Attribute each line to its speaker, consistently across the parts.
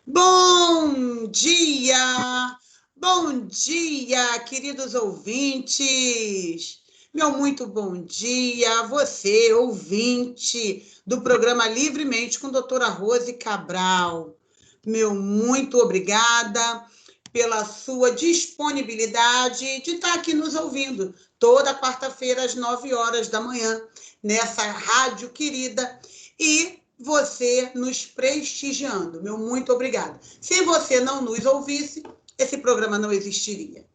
Speaker 1: Bom dia, queridos ouvintes. Meu muito bom dia a você, ouvinte do programa Livremente com doutora Rose Cabral. Meu muito obrigada pela sua disponibilidade de estar aqui nos ouvindo toda quarta-feira às 9 horas da manhã, nessa rádio querida, e você nos prestigiando. Meu muito obrigada. Se você não nos ouvisse, esse programa não existiria.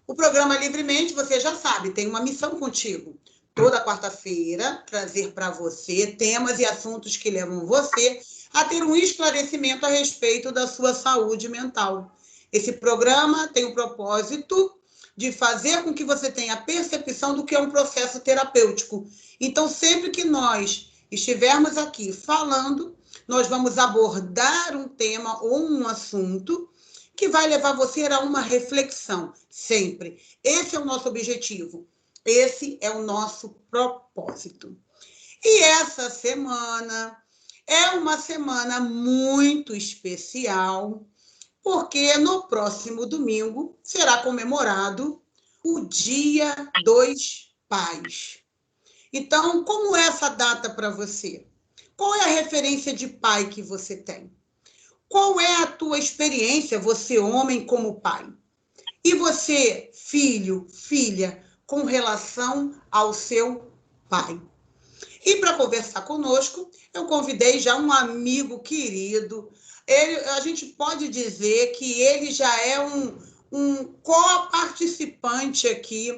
Speaker 1: O programa Livremente, você já sabe, tem uma missão contigo. Toda quarta-feira, trazer para você temas e assuntos que levam você a ter um esclarecimento a respeito da sua saúde mental. Esse programa tem o propósito de fazer com que você tenha a percepção do que é um processo terapêutico. Então, sempre que nós estivermos aqui falando, nós vamos abordar um tema ou um assunto que vai levar você a uma reflexão, sempre. Esse é o nosso objetivo, esse é o nosso propósito. E essa semana é uma semana muito especial, porque no próximo domingo será comemorado o Dia dos Pais. Então, como é essa data para você? Qual é a referência de pai que você tem? Qual é a tua experiência, você homem como pai? E você, filho, filha, com relação ao seu pai? E para conversar conosco, eu convidei já um amigo querido. A gente pode dizer que ele já é um co-participante aqui,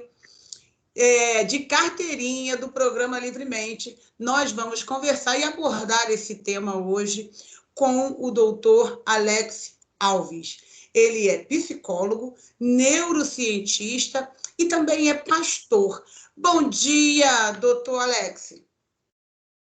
Speaker 1: de carteirinha do programa Livremente. Nós vamos conversar e abordar esse tema hoje com o doutor Alex Alves. Ele é psicólogo, neurocientista e também é pastor. Bom dia, doutor Alex.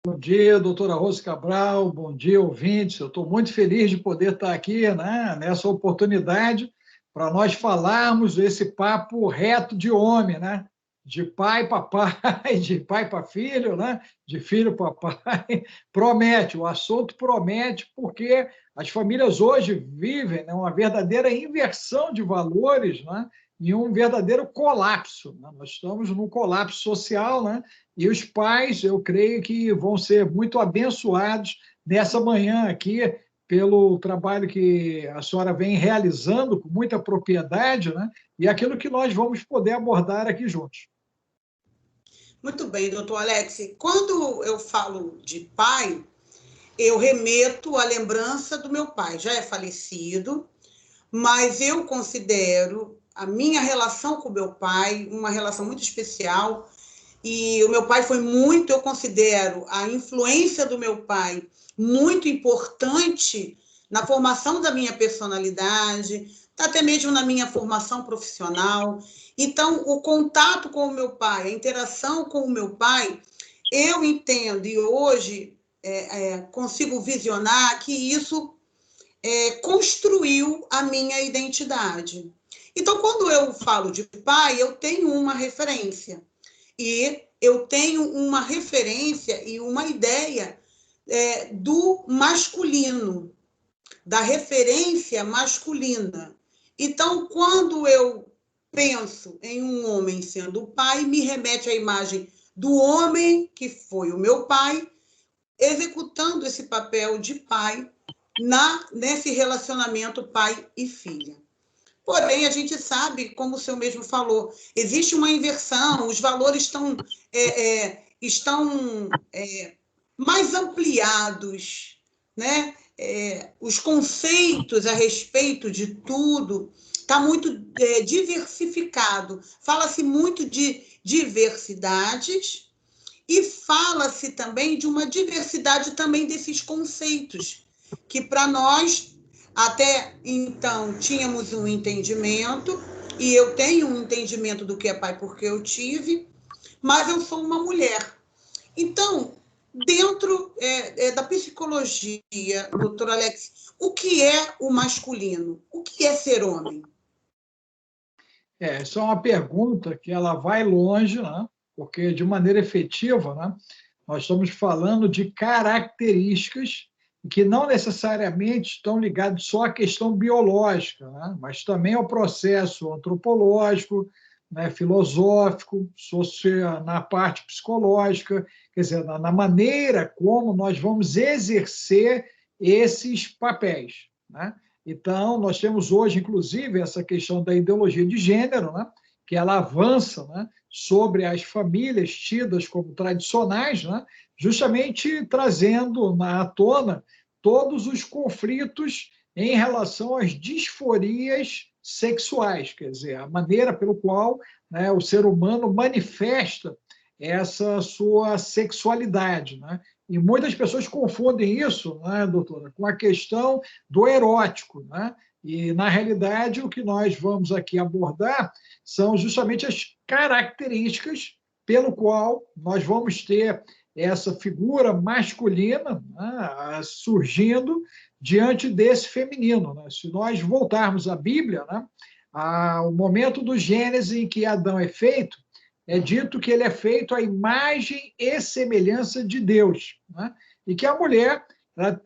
Speaker 2: Bom dia, doutora Rose Cabral, bom dia, ouvintes. Eu estou muito feliz de poder estar aqui, né, nessa oportunidade para nós falarmos desse papo reto de homem, né? De pai para pai, de pai para filho, né? De filho para pai. Promete, o assunto promete, porque as famílias hoje vivem, né, uma verdadeira inversão de valores, né? E um verdadeiro colapso, né? Nós estamos num colapso social, né? E os pais, eu creio que vão ser muito abençoados nessa manhã aqui pelo trabalho que a senhora vem realizando com muita propriedade, né? E aquilo que nós vamos poder abordar aqui juntos.
Speaker 1: Muito bem, doutor Alex. Quando eu falo de pai, eu remeto à lembrança do meu pai. Já é falecido, mas eu considero a minha relação com o meu pai uma relação muito especial. E o meu pai foi muito, eu considero a influência do meu pai muito importante na formação da minha personalidade, até mesmo na minha formação profissional. Então, o contato com o meu pai, a interação com o meu pai, eu entendo e hoje consigo visionar que isso construiu a minha identidade. Então, quando eu falo de pai, eu tenho uma referência. E eu tenho uma referência e uma ideia do masculino, da referência masculina. Então, quando eu penso em um homem sendo pai, me remete à imagem do homem que foi o meu pai, executando esse papel de pai nesse relacionamento pai e filha. Porém, a gente sabe, como o senhor mesmo falou, existe uma inversão, os valores estão mais ampliados, né? Os conceitos a respeito de tudo está muito diversificado. Fala-se muito de diversidades e fala-se também de uma diversidade também desses conceitos, que para nós até então tínhamos um entendimento, e eu tenho um entendimento do que é pai porque eu tive, mas eu sou uma mulher. Então, dentro da psicologia, doutor Alex, o que é o masculino? O que é ser homem?
Speaker 2: Essa é uma pergunta que ela vai longe, né? Porque, de maneira efetiva, né, nós estamos falando de características que não necessariamente estão ligados só à questão biológica, né? Mas também ao processo antropológico, né, filosófico, na parte psicológica, quer dizer, na maneira como nós vamos exercer esses papéis, né? Então, nós temos hoje, inclusive, essa questão da ideologia de gênero, né, que ela avança, né, sobre as famílias tidas como tradicionais, né, justamente trazendo à tona todos os conflitos em relação às disforias sexuais, quer dizer, a maneira pelo qual, né, o ser humano manifesta essa sua sexualidade, né? E muitas pessoas confundem isso, né, doutora, com a questão do erótico, né? E, na realidade, o que nós vamos aqui abordar são justamente as características pelo qual nós vamos ter essa figura masculina, né, surgindo diante desse feminino, né? Se nós voltarmos à Bíblia, né, ao momento do Gênesis em que Adão é feito, é dito que ele é feito à imagem e semelhança de Deus, né? E que a mulher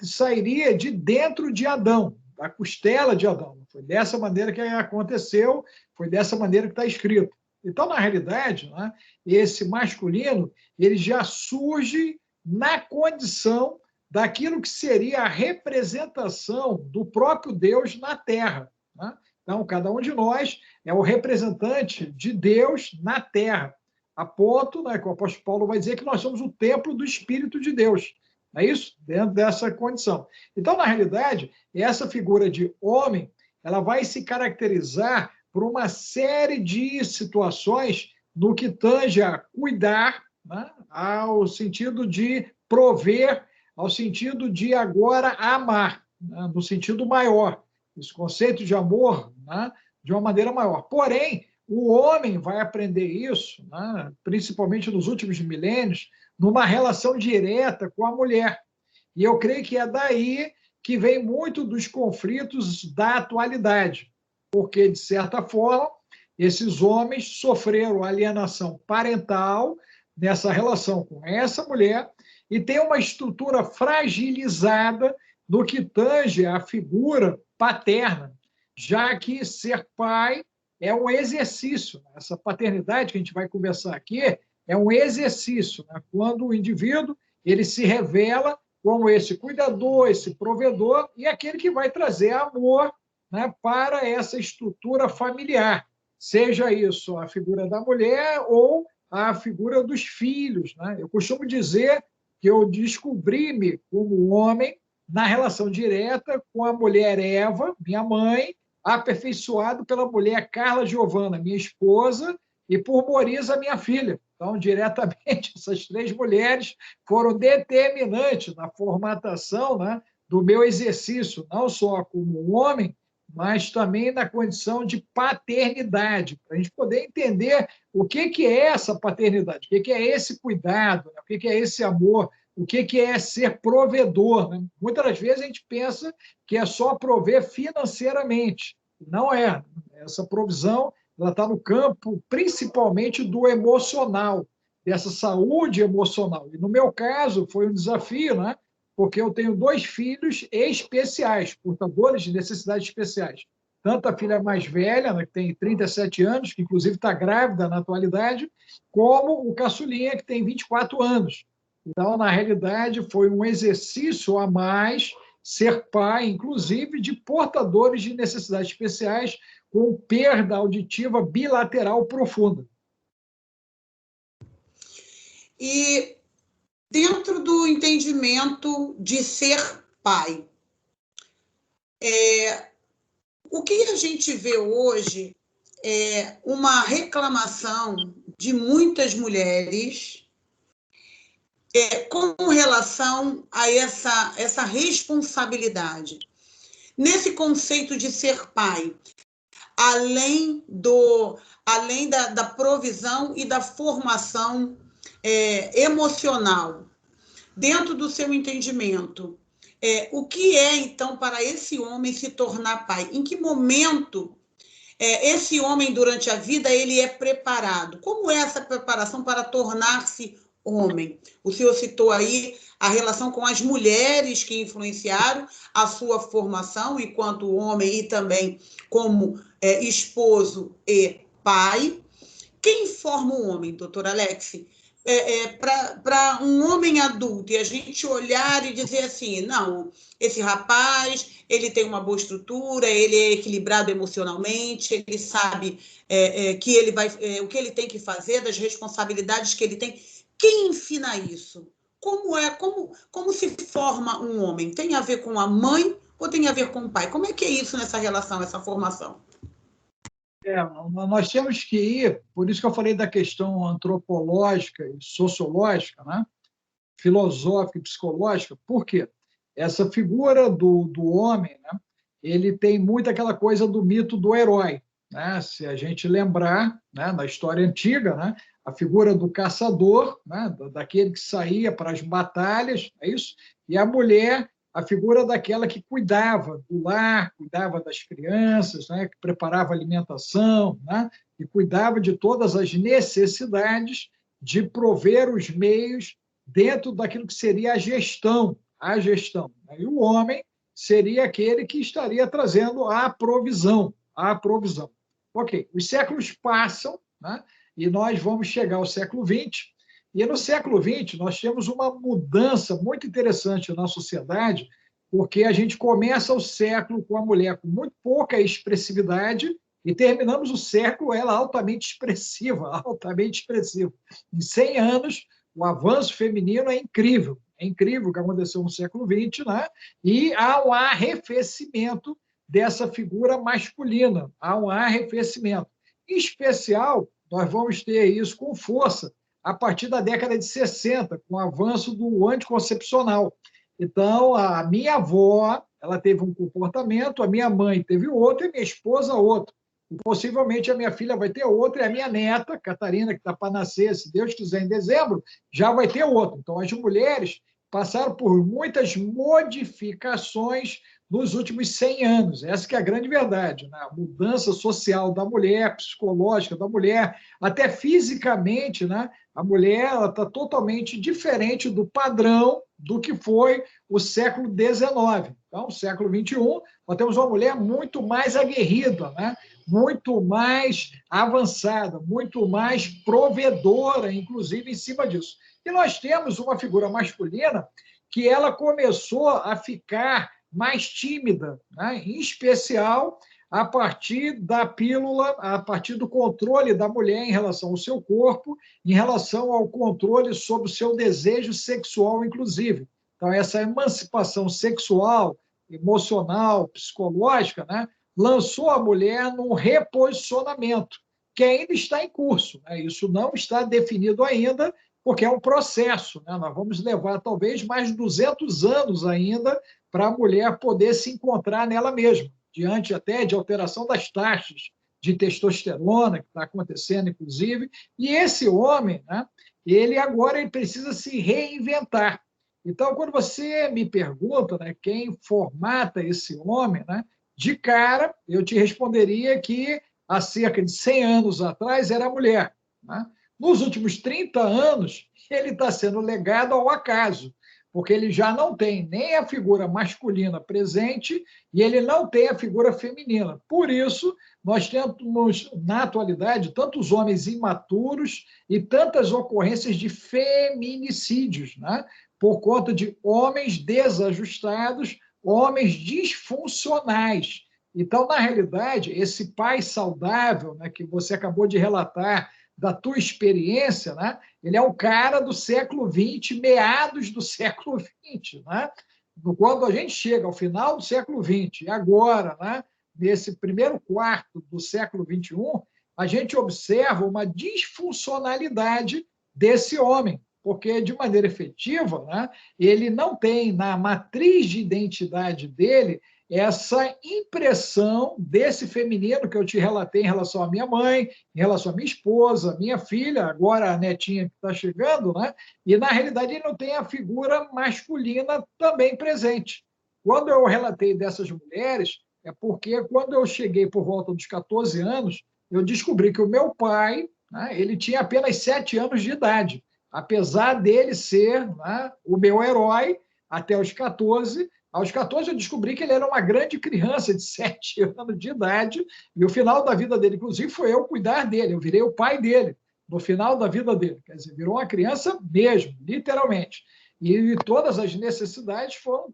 Speaker 2: sairia de dentro de Adão, da costela de Adão. Foi dessa maneira que aconteceu, foi dessa maneira que está escrito. Então, na realidade, né, esse masculino ele já surge na condição daquilo que seria a representação do próprio Deus na Terra, né? Então, cada um de nós é o representante de Deus na Terra, a ponto, né, que o apóstolo Paulo vai dizer que nós somos o templo do Espírito de Deus. É isso? Dentro dessa condição. Então, na realidade, essa figura de homem, ela vai se caracterizar por uma série de situações no que tange a cuidar, né, ao sentido de prover, ao sentido de agora amar, né, no sentido maior. Esse conceito de amor, né, de uma maneira maior. Porém, o homem vai aprender isso, né, principalmente nos últimos milênios, numa relação direta com a mulher. E eu creio que é daí que vem muito dos conflitos da atualidade, porque, de certa forma, esses homens sofreram alienação parental nessa relação com essa mulher e tem uma estrutura fragilizada no que tange a figura paterna, já que ser pai é um exercício. Essa paternidade que a gente vai conversar aqui é um exercício, né? Quando o indivíduo ele se revela como esse cuidador, esse provedor e aquele que vai trazer amor, né, para essa estrutura familiar, seja isso a figura da mulher ou a figura dos filhos, né? Eu costumo dizer que eu descobri-me como homem na relação direta com a mulher Eva, minha mãe, aperfeiçoado pela mulher Carla Giovana, minha esposa, e por Moriza, minha filha. Então, diretamente, essas três mulheres foram determinantes na formatação, né, do meu exercício, não só como homem, mas também na condição de paternidade, para a gente poder entender o que é essa paternidade, o que é esse cuidado, né, o que é esse amor, o que é ser provedor, né? Muitas das vezes a gente pensa que é só prover financeiramente. Não é. Essa provisão ela está no campo principalmente do emocional, dessa saúde emocional. E no meu caso foi um desafio, né? Porque eu tenho 2 filhos especiais, portadores de necessidades especiais. Tanto a filha mais velha, né, que tem 37 anos, que inclusive está grávida na atualidade, como o caçulinha, que tem 24 anos. Então, na realidade, foi um exercício a mais ser pai, inclusive, de portadores de necessidades especiais com perda auditiva bilateral profunda.
Speaker 1: E dentro do entendimento de ser pai, o que a gente vê hoje é uma reclamação de muitas mulheres com relação a essa responsabilidade. Nesse conceito de ser pai, além da provisão e da formação emocional, dentro do seu entendimento, o que é, então, para esse homem se tornar pai? Em que momento esse homem, durante a vida, ele é preparado? Como é essa preparação para tornar-se homem. O senhor citou aí a relação com as mulheres que influenciaram a sua formação enquanto homem e também como esposo e pai. Quem forma um homem, doutor Alex? Para um homem adulto e a gente olhar e dizer assim, não, esse rapaz, ele tem uma boa estrutura, ele é equilibrado emocionalmente, ele sabe que ele vai, o que ele tem que fazer, das responsabilidades que ele tem. Quem ensina isso? Como se forma um homem? Tem a ver com a mãe ou tem a ver com o pai? Como é que é isso nessa relação, essa formação?
Speaker 2: Nós temos que ir, por isso que eu falei da questão antropológica e sociológica, né? Filosófica e psicológica, por quê? Essa figura do homem, né? Ele tem muito aquela coisa do mito do herói. Né? Se a gente lembrar, né, na história antiga, né, a figura do caçador, né, daquele que saía para as batalhas, é isso? E a mulher, a figura daquela que cuidava do lar, cuidava das crianças, né, que preparava alimentação, né, e cuidava de todas as necessidades de prover os meios dentro daquilo que seria a gestão. E o homem seria aquele que estaria trazendo a provisão, a provisão. Ok, os séculos passam, né, e nós vamos chegar ao século XX, e no século XX nós temos uma mudança muito interessante na sociedade, porque a gente começa o século com a mulher com muito pouca expressividade e terminamos o século ela altamente expressiva, altamente expressiva. Em 100 anos, o avanço feminino é incrível o que aconteceu no século XX, né? E há um arrefecimento dessa figura masculina, há um arrefecimento. Em especial, nós vamos ter isso com força a partir da década de 60, com o avanço do anticoncepcional. Então, a minha avó, ela teve um comportamento, a minha mãe teve outro e a minha esposa outro. E possivelmente a minha filha vai ter outro e a minha neta, Catarina, que está para nascer, se Deus quiser, em dezembro, já vai ter outro. Então, as mulheres passaram por muitas modificações nos últimos 100 anos. Essa que é a grande verdade. Né? A mudança social da mulher, psicológica da mulher, até fisicamente, né? A mulher está totalmente diferente do padrão do que foi o século XIX. Então, século XXI, nós temos uma mulher muito mais aguerrida, né? Muito mais avançada, muito mais provedora, inclusive, em cima disso. E nós temos uma figura masculina que ela começou a ficar mais tímida, né? Em especial a partir da pílula, a partir do controle da mulher em relação ao seu corpo, em relação ao controle sobre o seu desejo sexual, inclusive. Então, essa emancipação sexual, emocional, psicológica, né, lançou a mulher num reposicionamento, que ainda está em curso. Né? Isso não está definido ainda, porque é um processo. Né? Nós vamos levar talvez mais de 200 anos ainda para a mulher poder se encontrar nela mesma, diante até de alteração das taxas de testosterona que está acontecendo, inclusive. E esse homem, né, ele precisa se reinventar. Então, quando você me pergunta, né, quem formata esse homem, né, de cara, eu te responderia que há cerca de 100 anos atrás era a mulher. Né? Nos últimos 30 anos, ele está sendo legado ao acaso, porque ele já não tem nem a figura masculina presente e ele não tem a figura feminina. Por isso, nós temos, na atualidade, tantos homens imaturos e tantas ocorrências de feminicídios, né? Por conta de homens desajustados, homens disfuncionais. Então, na realidade, esse pai saudável, né, que você acabou de relatar, da tua experiência, né? Ele é um cara do século XX, meados do século XX. Né? Quando a gente chega ao final do século XX, e agora, né, nesse primeiro quarto do século XXI, a gente observa uma disfuncionalidade desse homem, porque, de maneira efetiva, né, ele não tem na matriz de identidade dele essa impressão desse feminino que eu te relatei em relação à minha mãe, em relação à minha esposa, à minha filha, agora a netinha que está chegando, né? E, na realidade, ele não tem a figura masculina também presente. Quando eu relatei dessas mulheres, é porque, quando eu cheguei por volta dos 14 anos, eu descobri que o meu pai, né, ele tinha apenas 7 anos de idade. apesar dele ser, né, o meu herói até os 14. Aos 14 eu descobri que ele era uma grande criança de 7 anos de idade, e o final da vida dele, inclusive, foi eu cuidar dele, eu virei o pai dele no final da vida dele, quer dizer, virou uma criança mesmo, literalmente. E todas as necessidades foram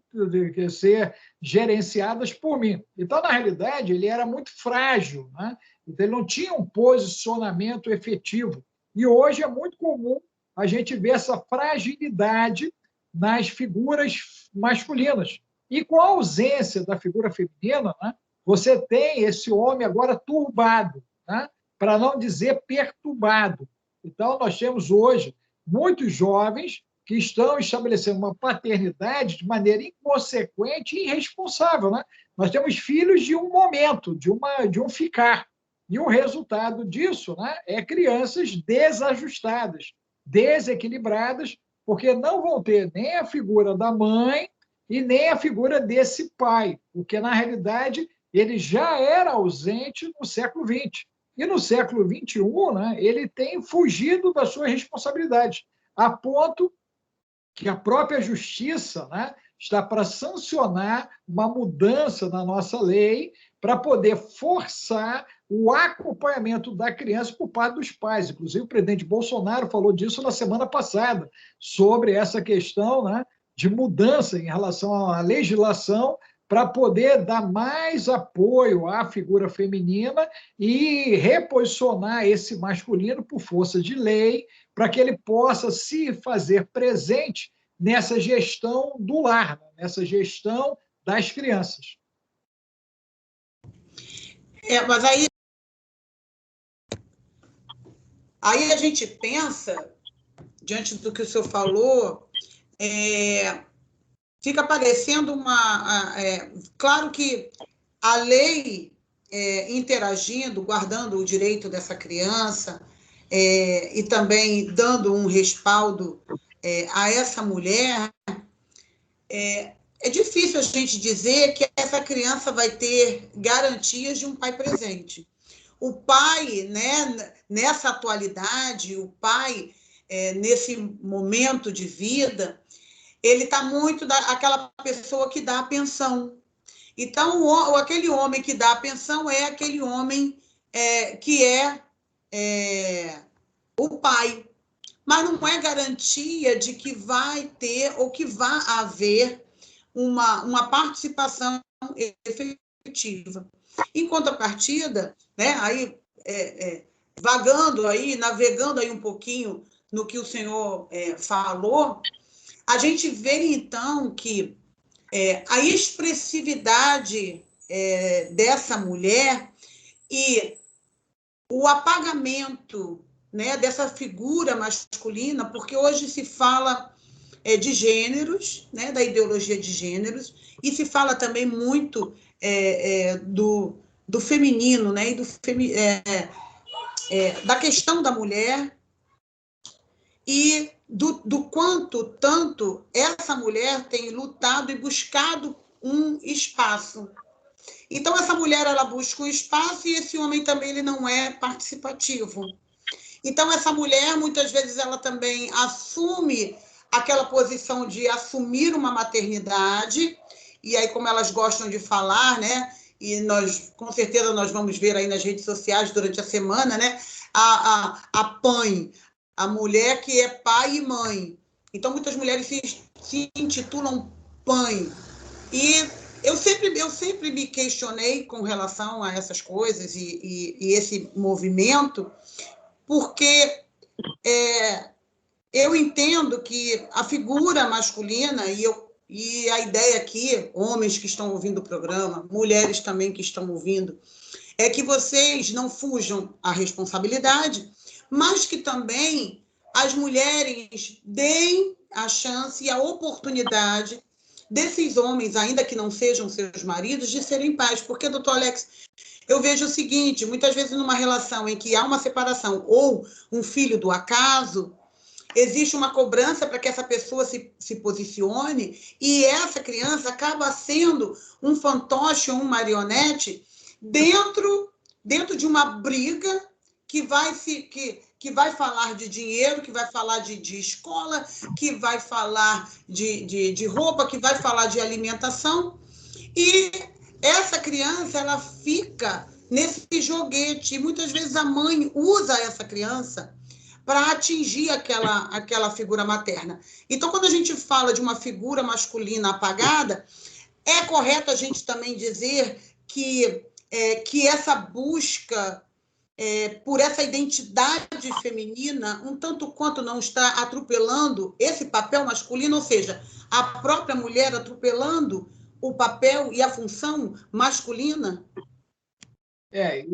Speaker 2: ser gerenciadas por mim. Então, na realidade, ele era muito frágil, né? Então, ele não tinha um posicionamento efetivo. E hoje é muito comum a gente ver essa fragilidade nas figuras masculinas. E com a ausência da figura feminina, né, você tem esse homem agora turbado, né, para não dizer perturbado. Então, nós temos hoje muitos jovens que estão estabelecendo uma paternidade de maneira inconsequente e irresponsável. Né? Nós temos filhos de um momento, de um ficar. E o resultado disso, né, é crianças desajustadas, desequilibradas, porque não vão ter nem a figura da mãe e nem a figura desse pai, porque, na realidade, ele já era ausente no século XX. E no século XXI, né, ele tem fugido das suas responsabilidades, a ponto que a própria justiça, né, está para sancionar uma mudança na nossa lei para poder forçar o acompanhamento da criança por parte dos pais. Inclusive, o presidente Bolsonaro falou disso na semana passada, sobre essa questão, né, de mudança em relação à legislação para poder dar mais apoio à figura feminina e reposicionar esse masculino por força de lei, para que ele possa se fazer presente nessa gestão do lar, nessa gestão das crianças.
Speaker 1: Mas aí a gente pensa, diante do que o senhor falou, fica parecendo claro que a lei interagindo, guardando o direito dessa criança e também dando um respaldo a essa mulher, é difícil a gente dizer que essa criança vai ter garantias de um pai presente. O pai, né, nessa atualidade, o pai, nesse momento de vida, ele está muito aquela pessoa que dá a pensão. Então, aquele homem que dá a pensão é aquele homem que é o pai. Mas não é garantia de que vai ter ou que vai haver uma participação efetiva. Em contrapartida, né, aí, vagando aí, navegando aí um pouquinho no que o senhor falou, a gente vê, então, que a expressividade dessa mulher e o apagamento, né, dessa figura masculina, porque hoje se fala de gêneros, né, da ideologia de gêneros, e se fala também muito do feminino, né, e da questão da mulher, e do quanto tanto essa mulher tem lutado e buscado um espaço. Então, essa mulher, ela busca um espaço e esse homem também ele não é participativo. Então, essa mulher, muitas vezes, ela também assume aquela posição de assumir uma maternidade, e aí, como elas gostam de falar, né, e nós, com certeza, nós vamos ver aí nas redes sociais durante a semana, né, a PAM, a mulher que é pai e mãe. Então, muitas mulheres se intitulam PAM. E eu sempre me questionei com relação a essas coisas e esse movimento, porque eu entendo que a figura masculina, e a ideia aqui, homens que estão ouvindo o programa, mulheres também que estão ouvindo, é que vocês não fujam à responsabilidade, mas que também as mulheres deem a chance e a oportunidade desses homens, ainda que não sejam seus maridos, de serem pais. Porque, doutor Alex, eu vejo o seguinte, muitas vezes numa relação em que há uma separação ou um filho do acaso, existe uma cobrança para que essa pessoa se posicione e essa criança acaba sendo um fantoche ou um marionete dentro de uma briga que que vai falar de dinheiro, que vai falar de escola, que vai falar de roupa, que vai falar de alimentação. E essa criança, ela fica nesse joguete. E muitas vezes a mãe usa essa criança para atingir aquela figura materna. Então, quando a gente fala de uma figura masculina apagada, é correto a gente também dizer que essa busca por essa identidade feminina, um tanto quanto não está atropelando esse papel masculino, ou seja, a própria mulher atropelando o papel e a função masculina?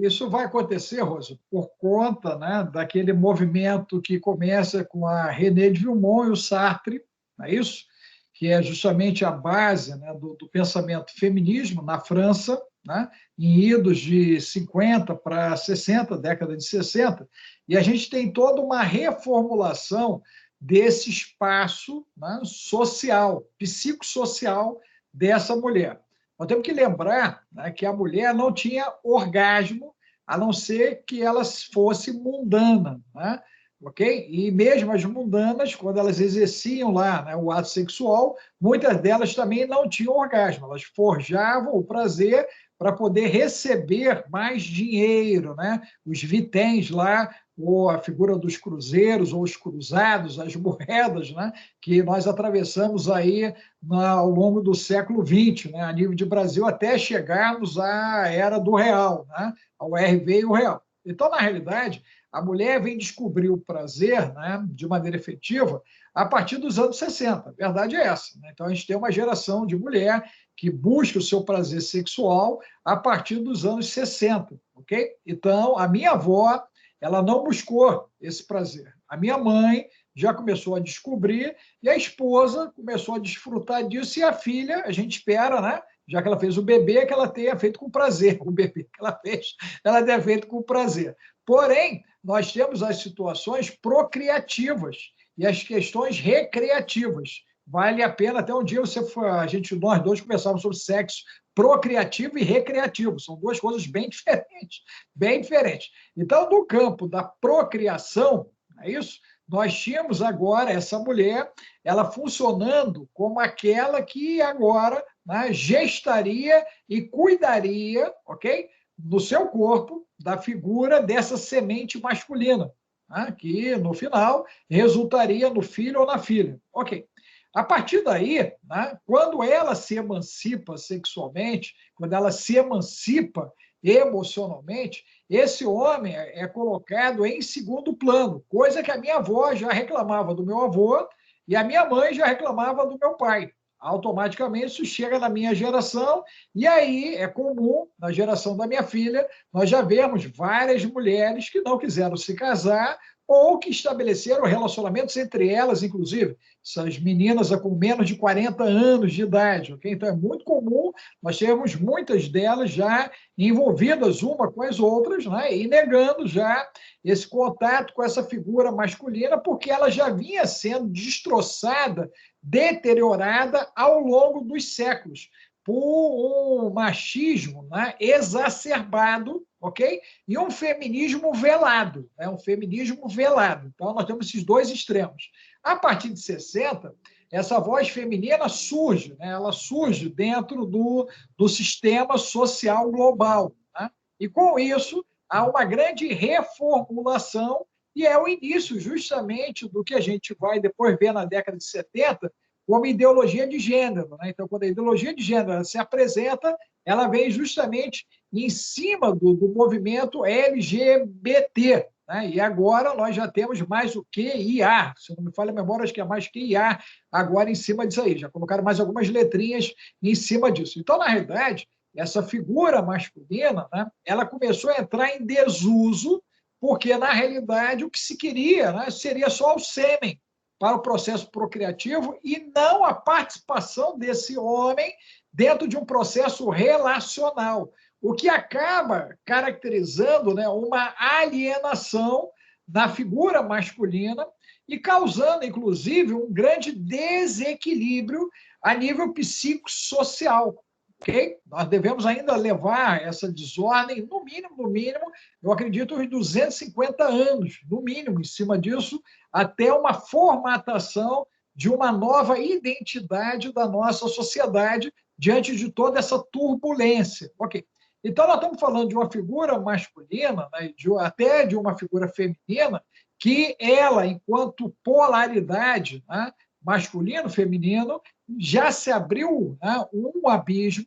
Speaker 2: Isso vai acontecer, Rosa, por conta, né, daquele movimento que começa com a René de Vilmont e o Sartre, não é isso? Que é justamente a base, né, do pensamento feminismo na França, né, em idos de 50 para 60, década de 60, e a gente tem toda uma reformulação desse espaço, né, social, psicossocial dessa mulher. Nós temos que lembrar, né, que a mulher não tinha orgasmo, a não ser que ela fosse mundana, né? Ok? E mesmo as mundanas, quando elas exerciam lá, né, o ato sexual, muitas delas também não tinham orgasmo, elas forjavam o prazer para poder receber mais dinheiro, né? Os vitens lá, ou a figura dos cruzeiros, ou os cruzados, as moedas, né? Que nós atravessamos aí ao longo do século XX, né? A nível de Brasil, até chegarmos à era do real, né? Ao RV e o real. Então, na realidade, a mulher vem descobrir o prazer, né, de maneira efetiva a partir dos anos 60. A verdade é essa, né? Então, a gente tem uma geração de mulher que busca o seu prazer sexual a partir dos anos 60, ok? Então, a minha avó, ela não buscou esse prazer. A minha mãe já começou a descobrir e a esposa começou a desfrutar disso e a filha, a gente espera, né? Já que ela fez o bebê, que ela tenha feito com prazer. O bebê que ela fez, ela tenha feito com prazer. Porém, nós temos as situações procriativas e as questões recreativas. Vale a pena, até um dia nós dois conversávamos sobre sexo procriativo e recreativo. São duas coisas bem diferentes, bem diferentes. Então, no campo da procriação, é isso? Nós tínhamos agora essa mulher, ela funcionando como aquela que agora, né, gestaria e cuidaria, ok? Do seu corpo, da figura dessa semente masculina, né, que no final resultaria no filho ou na filha. Ok. A partir daí, né, quando ela se emancipa sexualmente, quando ela se emancipa emocionalmente, esse homem é colocado em segundo plano, coisa que a minha avó já reclamava do meu avô e a minha mãe já reclamava do meu pai. Automaticamente isso chega na minha geração e aí é comum, na geração da minha filha, nós já vemos várias mulheres que não quiseram se casar ou que estabeleceram relacionamentos entre elas, inclusive, essas meninas com menos de 40 anos de idade, ok? Então é muito comum, nós temos muitas delas já envolvidas uma com as outras, né? E negando já esse contato com essa figura masculina, porque ela já vinha sendo destroçada, deteriorada ao longo dos séculos por um machismo, né, exacerbado, ok? E um feminismo velado, né? Um feminismo velado. Então, nós temos esses dois extremos. A partir de 60, essa voz feminina surge, né? Ela surge dentro do sistema social global, né? E, com isso, há uma grande reformulação e é o início, justamente, do que a gente vai depois ver na década de 70, como ideologia de gênero, né? Então, quando a ideologia de gênero se apresenta, ela vem justamente em cima do movimento LGBT, né? E agora nós já temos mais o QIA, se não me falha a memória, acho que é mais QIA agora em cima disso aí, já colocaram mais algumas letrinhas em cima disso. Então, na realidade, essa figura masculina, né, ela começou a entrar em desuso, porque, na realidade, o que se queria, né, seria só o sêmen para o processo procriativo e não a participação desse homem dentro de um processo relacional, o que acaba caracterizando, né, uma alienação da figura masculina e causando, inclusive, um grande desequilíbrio a nível psicossocial. ok? Nós devemos ainda levar essa desordem, no mínimo, eu acredito, uns 250 anos, no mínimo, em cima disso, até uma formatação de uma nova identidade da nossa sociedade diante de toda essa turbulência. Ok. Então, nós estamos falando de uma figura masculina, né, até de uma figura feminina, que ela, enquanto polaridade, né, masculino-feminino, já se abriu, né, um abismo,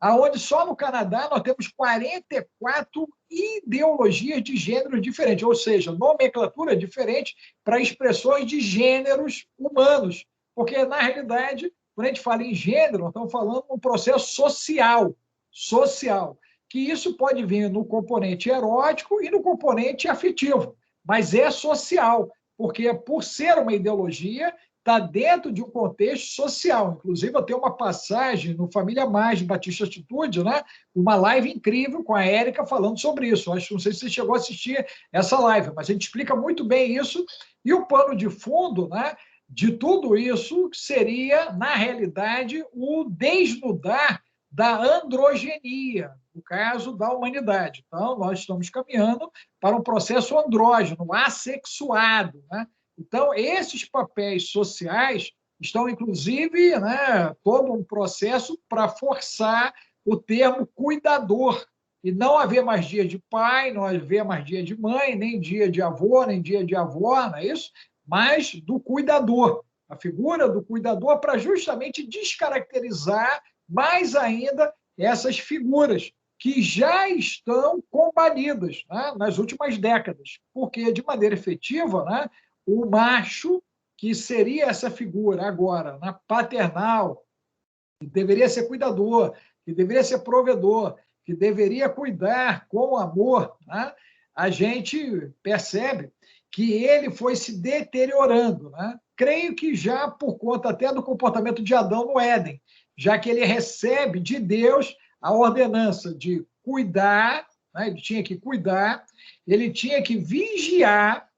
Speaker 2: onde só no Canadá nós temos 44 ideologias de gêneros diferentes, ou seja, nomenclatura diferente para expressões de gêneros humanos. Porque, na realidade, quando a gente fala em gênero, nós estamos falando de um processo social, que isso pode vir no componente erótico e no componente afetivo, mas é social, porque, por ser uma ideologia, está dentro de um contexto social. Inclusive, eu tenho uma passagem no Família Mais, Batista Atitude, né? Uma live incrível com a Érica falando sobre isso. Acho, não sei se você chegou a assistir essa live, mas a gente explica muito bem isso. E o pano de fundo, né, de tudo isso seria, na realidade, o desnudar da androgenia, no caso da humanidade. Então, nós estamos caminhando para um processo andrógeno, assexuado, né? Então, esses papéis sociais estão, inclusive, né, todo um processo para forçar o termo cuidador, e não haver mais dia de pai, não haver mais dia de mãe, nem dia de avô, nem dia de avó, não é isso? Mas do cuidador, a figura do cuidador, para justamente descaracterizar mais ainda essas figuras que já estão combalidas, né, nas últimas décadas, porque, de maneira efetiva, né, o macho, que seria essa figura agora, na paternal, que deveria ser cuidador, que deveria ser provedor, que deveria cuidar com amor, né? A gente percebe que ele foi se deteriorando, né? Creio que já por conta até do comportamento de Adão no Éden, já que ele recebe de Deus a ordenança de cuidar, né? Ele tinha que cuidar, ele tinha que vigiar,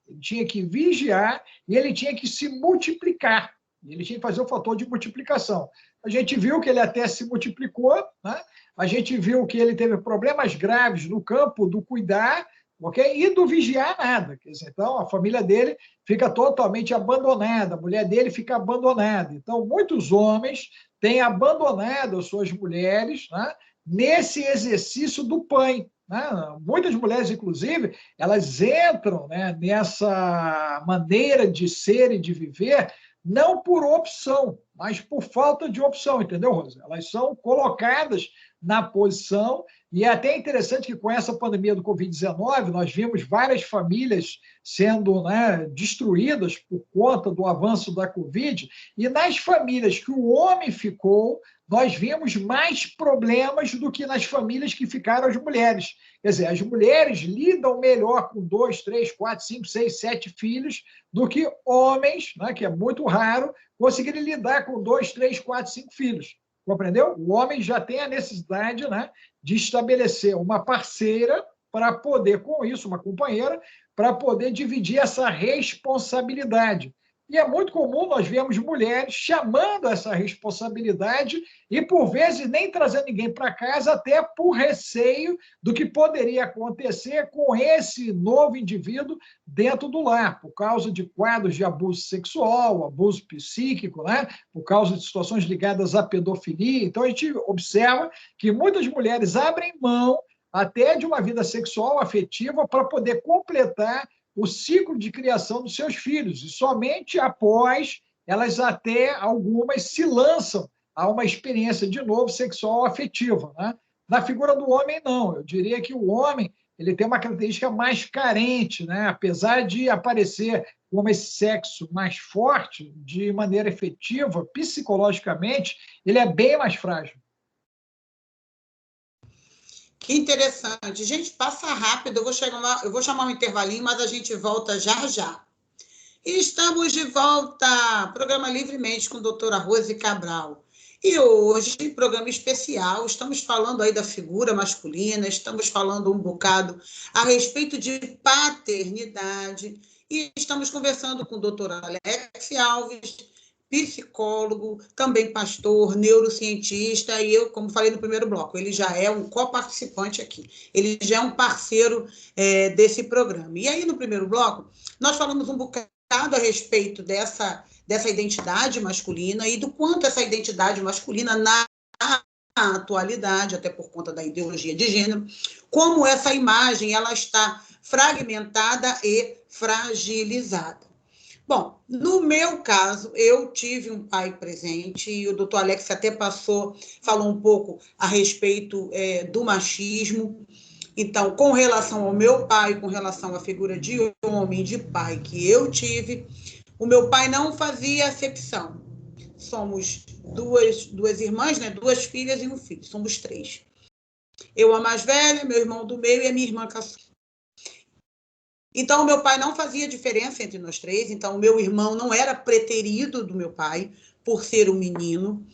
Speaker 2: e ele tinha que se multiplicar. Ele tinha que fazer o fator de multiplicação. A gente viu que ele até se multiplicou, né? A gente viu que ele teve problemas graves no campo do cuidar, okay? E do vigiar nada. Quer dizer, então, a família dele fica totalmente abandonada, a mulher dele fica abandonada. Então, muitos homens têm abandonado as suas mulheres, né, nesse exercício do pai. Né? Muitas mulheres, inclusive, elas entram, né, nessa maneira de ser e de viver não por opção, mas por falta de opção, entendeu, Rosa? Elas são colocadas na posição, e é até interessante que com essa pandemia do Covid-19, nós vimos várias famílias sendo, né, destruídas por conta do avanço da Covid, e nas famílias que o homem ficou, nós vimos mais problemas do que nas famílias que ficaram as mulheres. Quer dizer, as mulheres lidam melhor com 2, 3, 4, 5, 6, 7 filhos do que homens, né, que é muito raro, conseguirem lidar com 2, 3, 4, 5 filhos. Compreendeu? O homem já tem a necessidade, né, de estabelecer uma parceira para poder, com isso, uma companheira, para poder dividir essa responsabilidade. E é muito comum nós vermos mulheres chamando essa responsabilidade e, por vezes, nem trazendo ninguém para casa, até por receio do que poderia acontecer com esse novo indivíduo dentro do lar, por causa de quadros de abuso sexual, abuso psíquico, né? Por causa de situações ligadas à pedofilia. Então, a gente observa que muitas mulheres abrem mão até de uma vida sexual afetiva para poder completar o ciclo de criação dos seus filhos, e somente após elas até algumas se lançam a uma experiência de novo sexual afetiva, né? Na figura do homem, não. Eu diria que o homem ele tem uma característica mais carente, né? Apesar de aparecer como esse sexo mais forte, de maneira efetiva, psicologicamente, ele é bem mais frágil.
Speaker 1: Que interessante. Gente, passa rápido, eu vou chamar um intervalinho, mas a gente volta já já. E estamos de volta, programa Livremente com a doutora Rose Cabral. E hoje, programa especial, estamos falando aí da figura masculina, estamos falando um bocado a respeito de paternidade, e estamos conversando com o doutor Alex Alves, psicólogo, também pastor, neurocientista, e eu, como falei no primeiro bloco, ele já é um coparticipante aqui, ele já é um parceiro desse programa. E aí, no primeiro bloco, nós falamos um bocado a respeito dessa identidade masculina e do quanto essa identidade masculina, na atualidade, até por conta da ideologia de gênero, como essa imagem ela está fragmentada e fragilizada. Bom, no meu caso, eu tive um pai presente, e o doutor Alex até falou um pouco a respeito do machismo. Então, com relação ao meu pai, com relação à figura de homem, de pai que eu tive, o meu pai não fazia acepção. Somos duas irmãs, né? 2 filhas e um filho, somos 3. Eu a mais velha, meu irmão do meio e a minha irmã caçula. Então, o meu pai não fazia diferença entre nós 3, então o meu irmão não era preterido do meu pai, por ser um menino.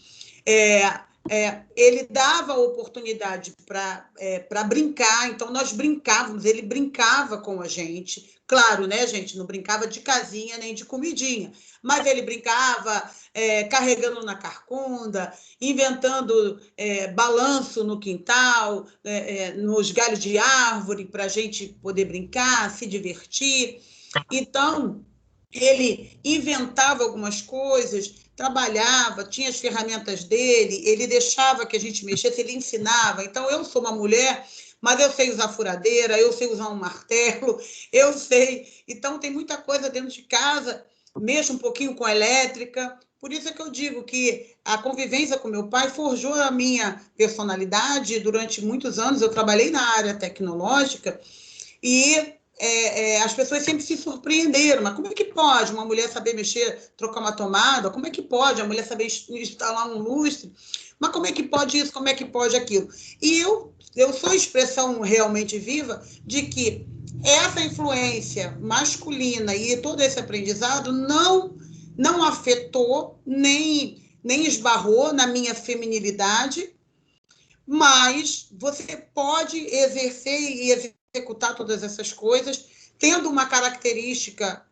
Speaker 1: Ele dava oportunidade para brincar, então nós brincávamos, ele brincava com a gente. Claro, né, gente, não brincava de casinha nem de comidinha, mas ele brincava carregando na carcunda, inventando balanço no quintal, nos galhos de árvore, para a gente poder brincar, se divertir. Então, ele inventava algumas coisas, trabalhava, tinha as ferramentas dele, ele deixava que a gente mexesse, ele ensinava. Então, eu sou uma mulher, mas eu sei usar furadeira, eu sei usar um martelo, eu sei. Então, tem muita coisa dentro de casa, mexo um pouquinho com a elétrica. Por isso é que eu digo que a convivência com meu pai forjou a minha personalidade. Durante muitos anos, eu trabalhei na área tecnológica e as pessoas sempre se surpreenderam, mas como é que pode uma mulher saber mexer, trocar uma tomada? Como é que pode a mulher saber instalar um lustre? Mas como é que pode isso? Como é que pode aquilo? E eu sou expressão realmente viva de que essa influência masculina e todo esse aprendizado não afetou, nem esbarrou na minha feminilidade, mas você pode exercer e executar todas essas coisas, tendo uma característica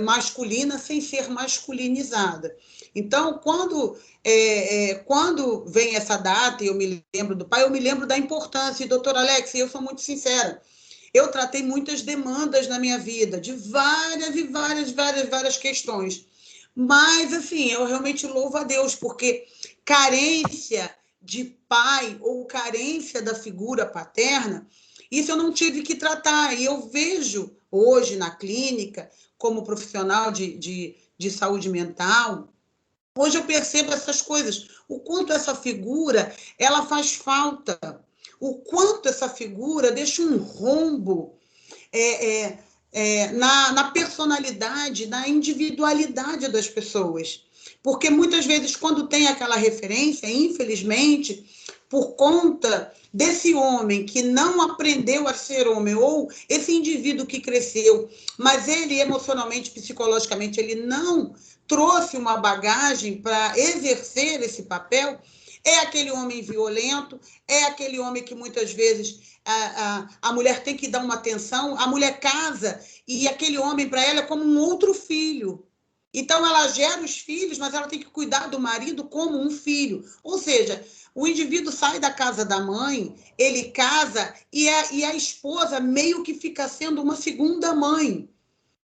Speaker 1: masculina sem ser masculinizada. Então, quando vem essa data e eu me lembro do pai, eu me lembro da importância. E, doutor Alex, eu sou muito sincera, eu tratei muitas demandas na minha vida, de várias questões. Mas, assim, eu realmente louvo a Deus, porque carência de pai ou carência da figura paterna, isso eu não tive que tratar. E eu vejo hoje na clínica, como profissional de saúde mental, hoje eu percebo essas coisas, o quanto essa figura ela faz falta, o quanto essa figura deixa um rombo na personalidade, na individualidade das pessoas. Porque muitas vezes, quando tem aquela referência, infelizmente, por conta desse homem que não aprendeu a ser homem, ou esse indivíduo que cresceu, mas ele emocionalmente, psicologicamente, ele não trouxe uma bagagem para exercer esse papel, é aquele homem violento, é aquele homem que muitas vezes a mulher tem que dar uma atenção, a mulher casa e aquele homem para ela é como um outro filho. Então, ela gera os filhos, mas ela tem que cuidar do marido como um filho. Ou seja, o indivíduo sai da casa da mãe, ele casa e a esposa meio que fica sendo uma segunda mãe.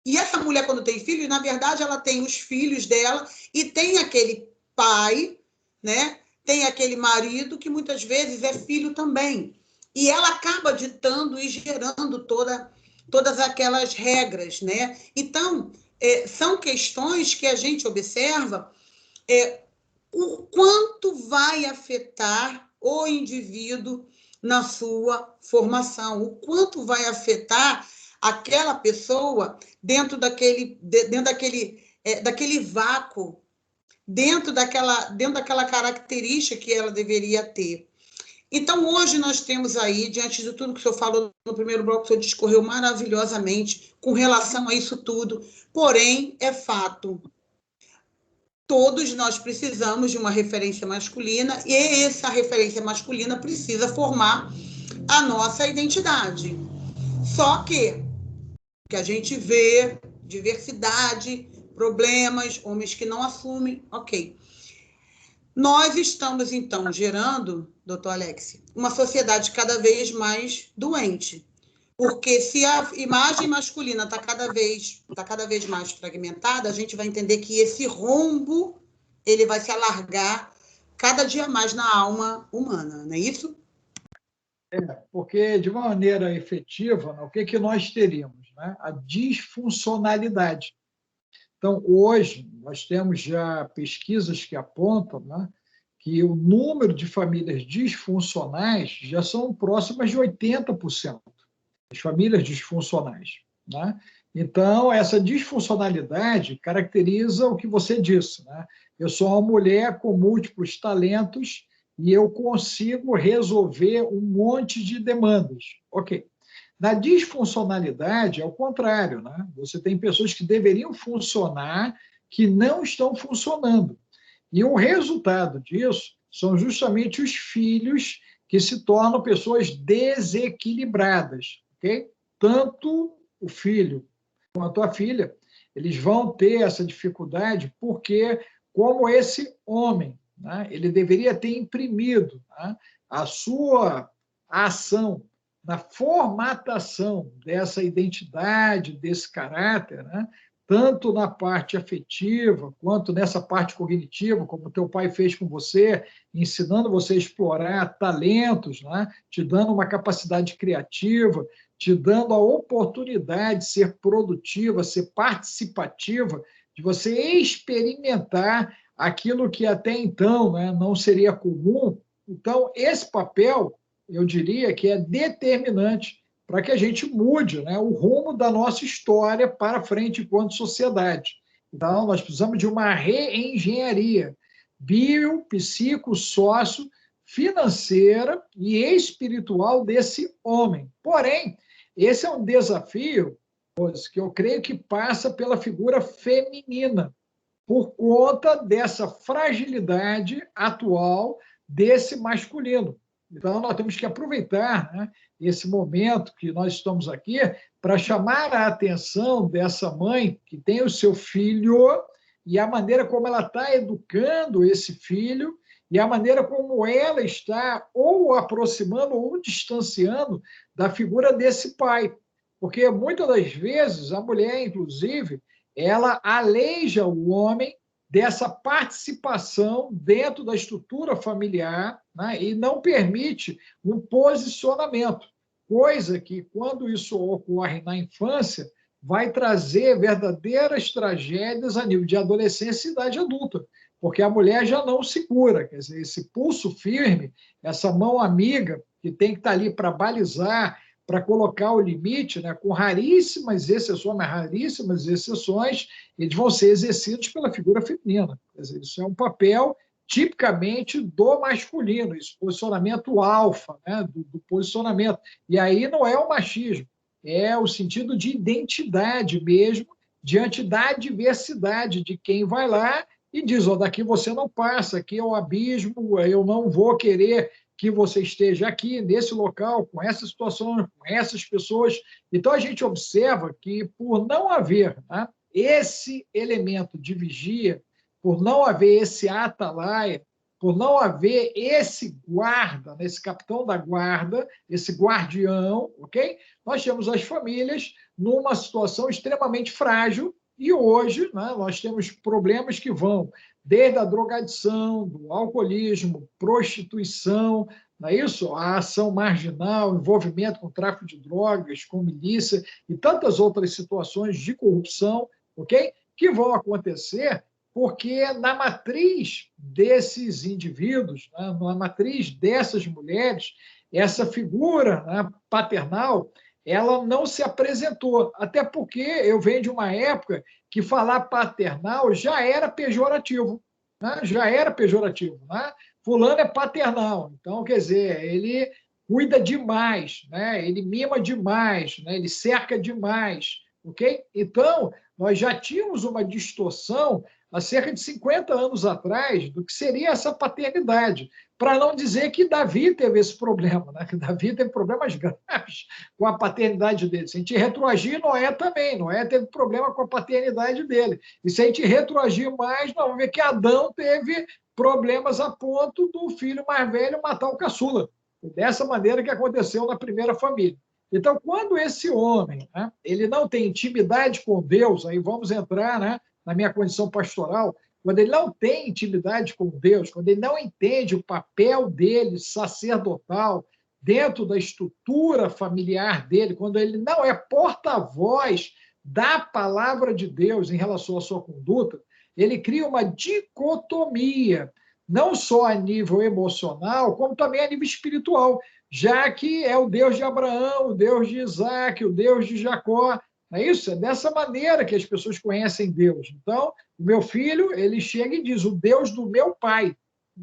Speaker 1: E essa mulher, quando tem filhos, na verdade, ela tem os filhos dela e tem aquele pai, né? Tem aquele marido que muitas vezes é filho também. E ela acaba ditando e gerando todas aquelas regras, né? Então, são questões que a gente observa o quanto vai afetar o indivíduo na sua formação, o quanto vai afetar aquela pessoa dentro daquele vácuo, dentro daquela característica que ela deveria ter. Então, hoje nós temos aí, diante de tudo que o senhor falou no primeiro bloco, o senhor discorreu maravilhosamente com relação a isso tudo, porém, é fato. Todos nós precisamos de uma referência masculina e essa referência masculina precisa formar a nossa identidade. Só que a gente vê diversidade problemas, homens que não assumem, ok. Nós estamos, então, gerando, doutor Alex, uma sociedade cada vez mais doente. Porque se a imagem masculina está cada vez mais fragmentada, a gente vai entender que esse rombo ele vai se alargar cada dia mais na alma humana, não é isso?
Speaker 2: Porque, de uma maneira efetiva, o que nós teríamos? Né? A disfuncionalidade. Então, hoje, nós temos já pesquisas que apontam, né, que o número de famílias disfuncionais já são próximas de 80%, as famílias disfuncionais. Né? Então, essa disfuncionalidade caracteriza o que você disse. Né? Eu sou uma mulher com múltiplos talentos e eu consigo resolver um monte de demandas. Ok. Na disfuncionalidade, é o contrário. Né? Você tem pessoas que deveriam funcionar que não estão funcionando. E o resultado disso são justamente os filhos que se tornam pessoas desequilibradas. Okay? Tanto o filho quanto a filha, eles vão ter essa dificuldade porque, como esse homem, né, ele deveria ter imprimido, né, a sua ação na formatação dessa identidade, desse caráter, né, tanto na parte afetiva quanto nessa parte cognitiva, como o teu pai fez com você, ensinando você a explorar talentos, né, te dando uma capacidade criativa, te dando a oportunidade de ser produtiva, ser participativa, de você experimentar aquilo que até então, né, não seria comum. Então, esse papel, eu diria que é determinante para que a gente mude, né, o rumo da nossa história para frente enquanto sociedade. Então, nós precisamos de uma reengenharia bio, psico, sócio, financeira e espiritual desse homem. Porém, esse é um desafio que eu creio que passa pela figura feminina, por conta dessa fragilidade atual desse masculino. Então, nós temos que aproveitar, né, esse momento que nós estamos aqui para chamar a atenção dessa mãe que tem o seu filho e a maneira como ela está educando esse filho e a maneira como ela está ou aproximando ou distanciando da figura desse pai. Porque, muitas das vezes, a mulher, inclusive, ela aleija o homem dessa participação dentro da estrutura familiar, né, e não permite um posicionamento, coisa que, quando isso ocorre na infância, vai trazer verdadeiras tragédias a nível de adolescência e idade adulta, porque a mulher já não segura, quer dizer, esse pulso firme, essa mão amiga que tem que estar ali para balizar, para colocar o limite, né, com raríssimas exceções, mas raríssimas exceções, eles vão ser exercidos pela figura feminina. Quer dizer, isso é um papel tipicamente do masculino, esse posicionamento alfa, né, do posicionamento. E aí não é o machismo, é o sentido de identidade mesmo, diante da diversidade de quem vai lá e diz, oh, daqui você não passa, aqui é o abismo, eu não vou querer que você esteja aqui, nesse local, com essa situação, com essas pessoas. Então, a gente observa que, por não haver, né, esse elemento de vigia, por não haver esse atalaia, por não haver esse guarda, esse capitão da guarda, esse guardião, ok? Nós temos as famílias numa situação extremamente frágil e hoje, né, nós temos problemas que vão desde a drogadição, do alcoolismo, prostituição, não é isso? A ação marginal, envolvimento com tráfico de drogas, com milícia e tantas outras situações de corrupção, ok? Que vão acontecer porque na matriz desses indivíduos, né, na matriz dessas mulheres, essa figura, né, paternal, ela não se apresentou, até porque eu venho de uma época que falar paternal já era pejorativo, né? Já era pejorativo, né? Fulano é paternal, então, quer dizer, ele cuida demais, né? Ele mima demais, né? Ele cerca demais, ok? Então, nós já tínhamos uma distorção há cerca de 50 anos atrás, do que seria essa paternidade. Para não dizer que Davi teve esse problema, né? Que Davi teve problemas graves com a paternidade dele. Se a gente retroagir, Noé também. Noé teve problema com a paternidade dele. E se a gente retroagir mais, nós vamos ver que Adão teve problemas a ponto do filho mais velho matar o caçula. Foi dessa maneira que aconteceu na primeira família. Então, quando esse homem, né, ele não tem intimidade com Deus, aí vamos entrar, né, na minha condição pastoral, quando ele não tem intimidade com Deus, quando ele não entende o papel dele sacerdotal dentro da estrutura familiar dele, quando ele não é porta-voz da palavra de Deus em relação à sua conduta, ele cria uma dicotomia, não só a nível emocional, como também a nível espiritual, já que é o Deus de Abraão, o Deus de Isaac, o Deus de Jacó. É isso? É dessa maneira que as pessoas conhecem Deus. Então, o meu filho, ele chega e diz, o Deus do meu pai,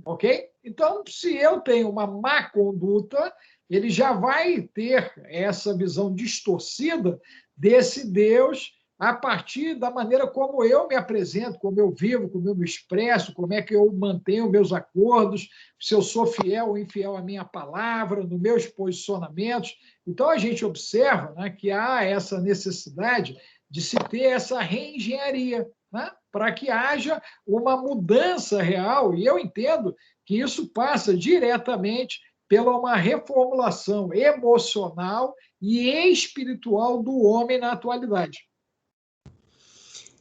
Speaker 2: ok? Então, se eu tenho uma má conduta, ele já vai ter essa visão distorcida desse Deus a partir da maneira como eu me apresento, como eu vivo, como eu me expresso, como é que eu mantenho meus acordos, se eu sou fiel ou infiel à minha palavra, nos meus posicionamentos. Então, a gente observa, né, que há essa necessidade de se ter essa reengenharia, né, para que haja uma mudança real, e eu entendo que isso passa diretamente pela uma reformulação emocional e espiritual do homem na atualidade.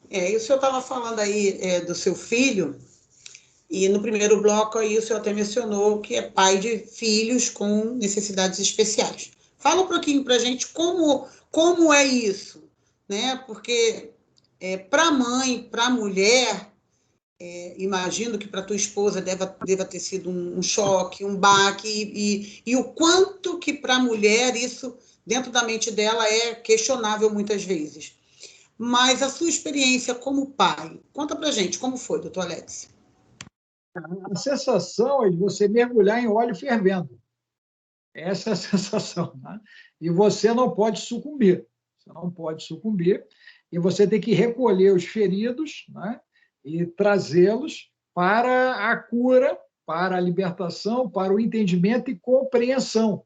Speaker 1: E o senhor estava falando aí do seu filho, e no primeiro bloco aí o senhor até mencionou que é pai de filhos com necessidades especiais. Fala um pouquinho para a gente como é isso, né? Porque para a mãe, para a mulher, imagino que para tua esposa deva ter sido um choque, um baque, e o quanto que para a mulher isso, dentro da mente dela, é questionável muitas vezes. Mas a sua experiência como pai, conta para a gente, como foi, doutor Alex?
Speaker 2: A sensação é de você mergulhar em óleo fervendo. Essa é a sensação, né? E você não pode sucumbir. Você não pode sucumbir. E você tem que recolher os feridos, né? E trazê-los para a cura, para a libertação, para o entendimento e compreensão.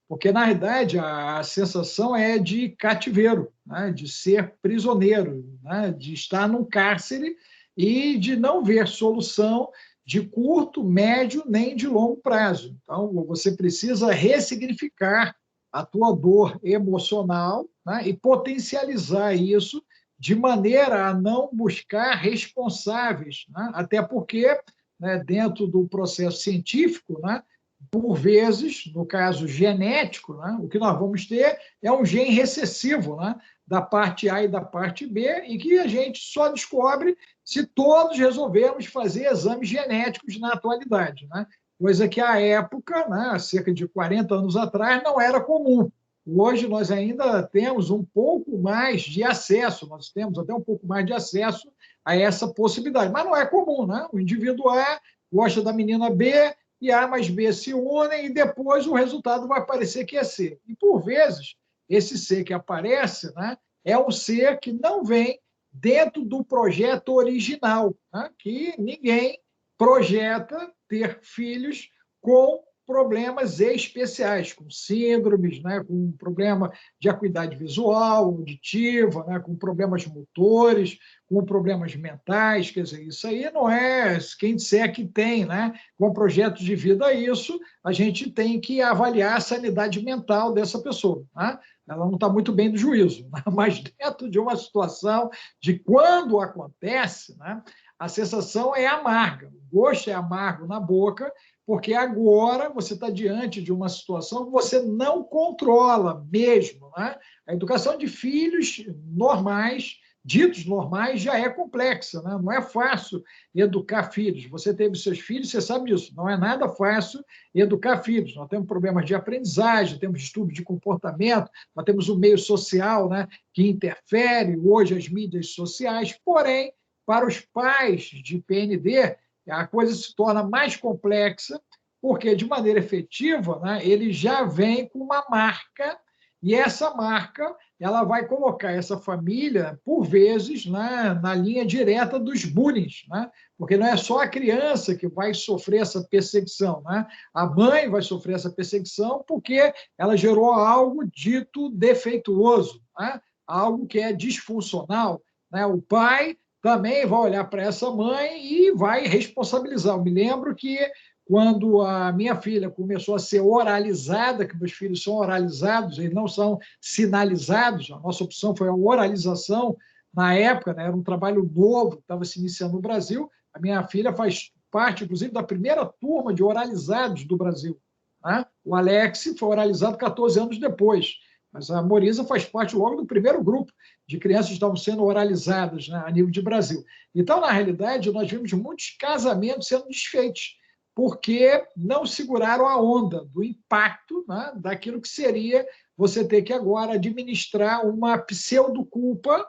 Speaker 2: Porque, na realidade, a sensação é de cativeiro, né? De ser prisioneiro, né? De estar num cárcere e de não ver solução de curto, médio, nem de longo prazo. Então, você precisa ressignificar a tua dor emocional, né? E potencializar isso de maneira a não buscar responsáveis, né? Até porque, né, dentro do processo científico, né, por vezes, no caso genético, né, o que nós vamos ter é um gene recessivo, né, da parte A e da parte B, e que a gente só descobre se todos resolvermos fazer exames genéticos na atualidade, né? Coisa que à época, né, há cerca de 40 anos atrás, não era comum. Hoje nós ainda temos um pouco mais de acesso, nós temos até um pouco mais de acesso a essa possibilidade, mas não é comum, né? O indivíduo A gosta da menina B, e A mais B se unem, e depois o resultado vai parecer que é C. E, por vezes, esse C que aparece, né, é um C que não vem dentro do projeto original, né, que ninguém projeta ter filhos com problemas especiais, com síndromes, né, com problema de acuidade visual, auditiva, né, com problemas motores, com problemas mentais, quer dizer, isso aí não é quem disser que tem, né, com projetos de vida isso, a gente tem que avaliar a sanidade mental dessa pessoa, né? Ela não está muito bem do juízo, né? Mas dentro de uma situação de quando acontece, né, a sensação é amarga, o gosto é amargo na boca, porque agora você está diante de uma situação que você não controla mesmo, né? A educação de filhos normais, ditos normais, já é complexa, né? Não é fácil educar filhos. Você teve seus filhos, você sabe disso, não é nada fácil educar filhos. Nós temos problemas de aprendizagem, temos distúrbios de comportamento, nós temos o meio social, né, que interfere, hoje as mídias sociais, porém, para os pais de PND, a coisa se torna mais complexa, porque, de maneira efetiva, né, ele já vem com uma marca E essa marca ela vai colocar essa família, por vezes, na linha direta dos bullying, né? Porque não é só a criança que vai sofrer essa perseguição, né? A mãe vai sofrer essa perseguição porque ela gerou algo dito defeituoso, né? Algo que é disfuncional, né? O pai também vai olhar para essa mãe e vai responsabilizar. Eu me lembro que quando a minha filha começou a ser oralizada, que meus filhos são oralizados, eles não são sinalizados, a nossa opção foi a oralização na época, né? Era um trabalho novo que estava se iniciando no Brasil. A minha filha faz parte, inclusive, da primeira turma de oralizados do Brasil, né? O Alex foi oralizado 14 anos depois, mas a Morisa faz parte logo do primeiro grupo de crianças que estavam sendo oralizadas, né, a nível de Brasil. Então, na realidade, nós vimos muitos casamentos sendo desfeitos, porque não seguraram a onda do impacto, né, daquilo que seria você ter que agora administrar uma pseudo-culpa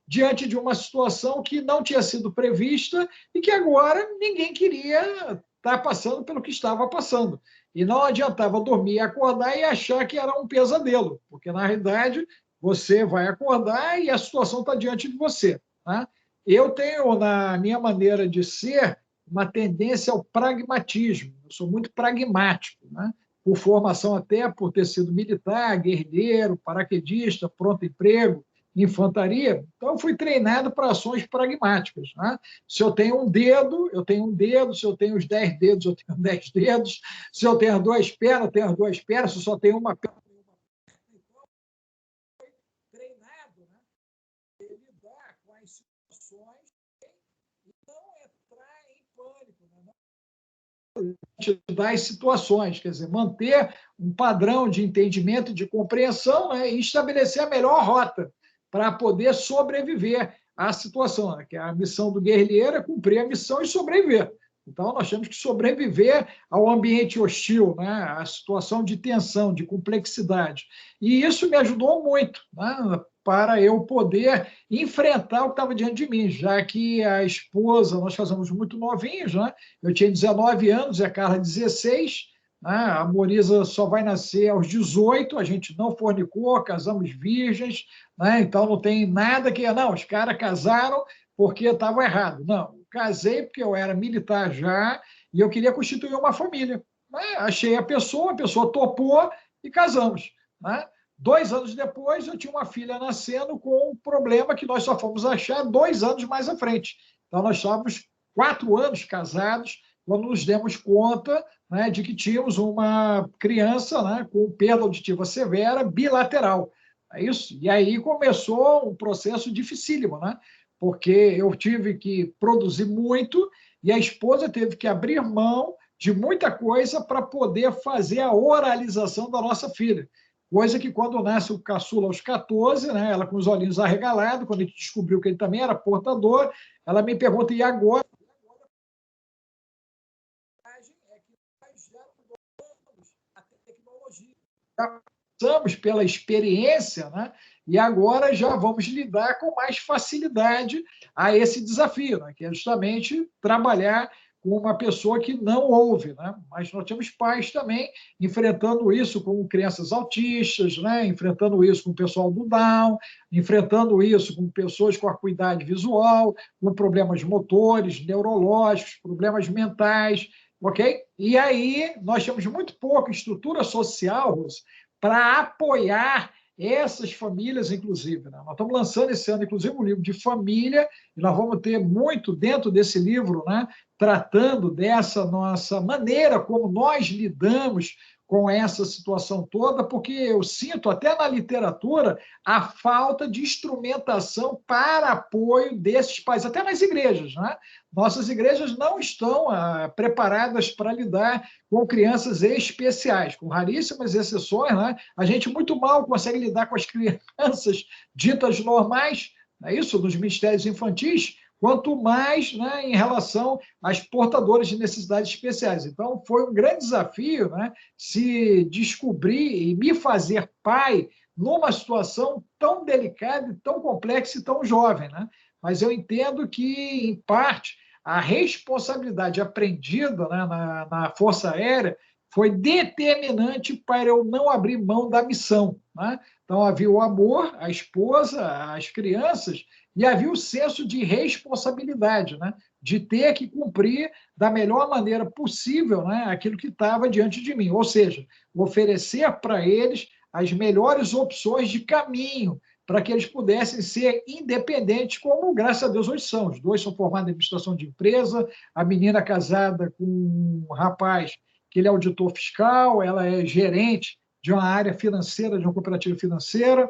Speaker 2: diante de uma situação que não tinha sido prevista e que agora ninguém queria estar passando pelo que estava passando. E não adiantava dormir e acordar e achar que era um pesadelo, porque, na realidade, você vai acordar e a situação está diante de você, né? Eu tenho, na minha maneira de ser, uma tendência ao pragmatismo. Eu sou muito pragmático, né? Por formação até por ter sido militar, guerrilheiro, paraquedista, pronto emprego, infantaria. Então, eu fui treinado para ações pragmáticas, né? Se eu tenho um dedo, eu tenho um dedo. Se eu tenho os 10 dedos, eu tenho 10 dedos. Se eu tenho 2 pernas, eu tenho as 2 pernas. Se eu só tenho uma perna, treinado, né? Lidar com as situações e não entrar em pânico, né? Das situações, quer dizer, manter um padrão de entendimento e de compreensão, né, e estabelecer a melhor rota para poder sobreviver à situação, né, que é a missão do guerrilheiro é cumprir a missão e sobreviver. Então, nós temos que sobreviver ao ambiente hostil, né, à situação de tensão, de complexidade. E isso me ajudou muito, né, para eu poder enfrentar o que estava diante de mim, já que a esposa, nós casamos muito novinhos, né? Eu tinha 19 anos e a Carla 16, né? A Morisa só vai nascer aos 18, a gente não fornicou, casamos virgens, né? Então não tem nada que... Não, os caras casaram porque estavam errado. Não, casei porque eu era militar já e eu queria constituir uma família. Né? Achei a pessoa topou e casamos. Né? 2 anos depois, eu tinha uma filha nascendo com um problema que nós só fomos achar 2 anos mais à frente. Então, nós estávamos 4 anos casados quando nos demos conta, né, de que tínhamos uma criança, né, com perda auditiva severa bilateral. É isso? E aí começou um processo dificílimo, né? Porque eu tive que produzir muito e a esposa teve que abrir mão de muita coisa para poder fazer a oralização da nossa filha. Coisa que, quando nasce o caçula aos 14, né, ela com os olhinhos arregalados, quando a gente descobriu que ele também era portador, ela me pergunta, e agora? Já passamos pela experiência, né, e agora já vamos lidar com mais facilidade a esse desafio, né, que é justamente trabalhar com uma pessoa que não ouve, né? Mas nós temos pais também enfrentando isso com crianças autistas, né? Enfrentando isso com o pessoal do Down, enfrentando isso com pessoas com acuidade visual, com problemas motores, neurológicos, problemas mentais, ok? E aí nós temos muito pouca estrutura social para apoiar essas famílias, inclusive. Né? Nós estamos lançando esse ano, inclusive, um livro de família, e nós vamos ter muito dentro desse livro, né, tratando dessa nossa maneira como nós lidamos com essa situação toda, porque eu sinto até na literatura a falta de instrumentação para apoio desses pais, até nas igrejas. Né? Nossas igrejas não estão preparadas para lidar com crianças especiais, com raríssimas exceções. Né? A gente muito mal consegue lidar com as crianças ditas normais, não é isso, dos ministérios infantis, quanto mais, né, em relação às portadoras de necessidades especiais. Então, foi um grande desafio, né, se descobrir e me fazer pai numa situação tão delicada, tão complexa e tão jovem. Né? Mas eu entendo que, em parte, a responsabilidade aprendida, né, na Força Aérea, foi determinante para eu não abrir mão da missão, né? Então, havia o amor, a esposa, as crianças, e havia o senso de responsabilidade, né? De ter que cumprir da melhor maneira possível, né? Aquilo que estava diante de mim, ou seja, oferecer para eles as melhores opções de caminho, para que eles pudessem ser independentes, como, graças a Deus, hoje são. Os dois são formados em administração de empresa, a menina casada com um rapaz que ele é auditor fiscal, ela é gerente de uma área financeira, de uma cooperativa financeira.